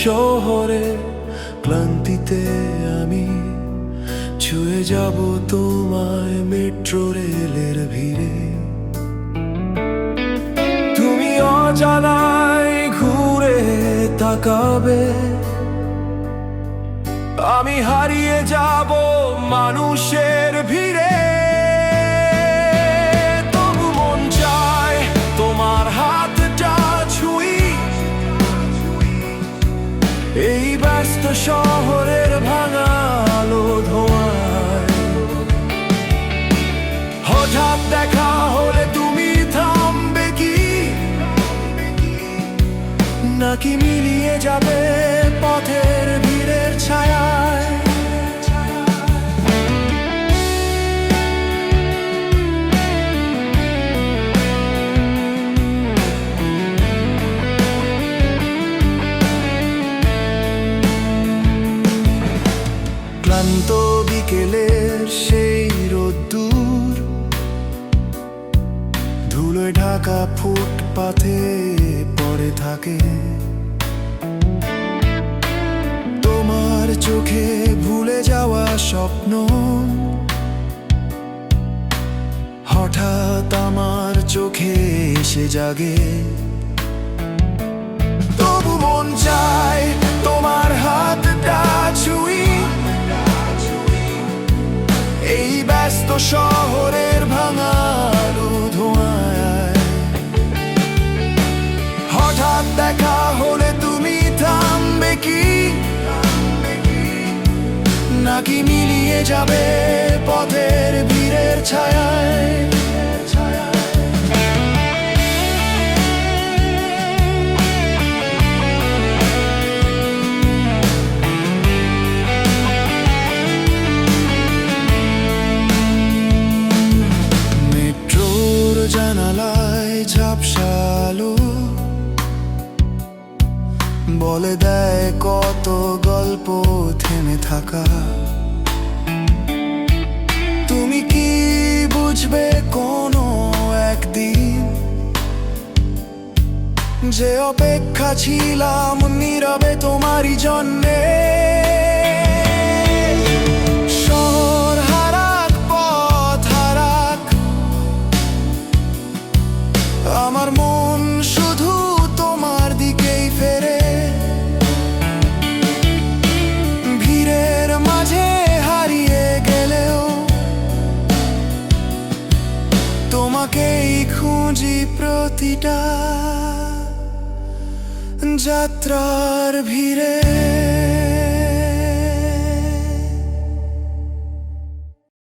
শহরে ক্লান্তিতে আমি ছুঁয়ে যাব তোমায় মেট্রো রেলের ভিড়ে। তুমি অজানায় ঘুরে তাকাবে, আমি হারিয়ে যাব মানুষের ভিড়ে। তবু মন চায় তোমার হাতটা ছুঁই, এই ব্যস্ত শহরের ভাঙা আলো ধোঁয়ায়। হঠাৎ দেখা হলে তুমি থামবে কি, নাকি মিলিয়ে যাবে পথের ভিড়ের ছায়ায়? ক্লান্ত বিকেলের সেই রোদ্দুর ধুলোয় ঢাকা ফুটপাথে পড়ে থাকে। তোমার চোখে ভুলে যাওয়া স্বপ্ন হঠাৎ আমার চোখে এসে জাগে। তবু মন চায় তোমার হাতটা ছুঁই, এই ব্যস্ত শহরের ভাঙা আলো ধোঁয়ায়। হঠাৎ দেখা হলে তুমি থামবে কি, নাকি মিলিয়ে যাবে পথের ভিড়ের ছায়ায়? মেট্রোর জানালায় ঝাপসা আলো বলে দেয় কত গল্প থেমে থাকা। তুমি কি বুঝবে কোনো একদিন যে অপেক্ষা ছিলাম নীরবে তোমারই জন্যে? শহর হারাক পথ হারাক, আমার মন শুধু তোমার দিকেই ফেরে। ভিড়ের মাঝে হারিয়ে গেলেও তোমাকেই খুঁজি প্রতিটা যাত্রার ভিড়ে।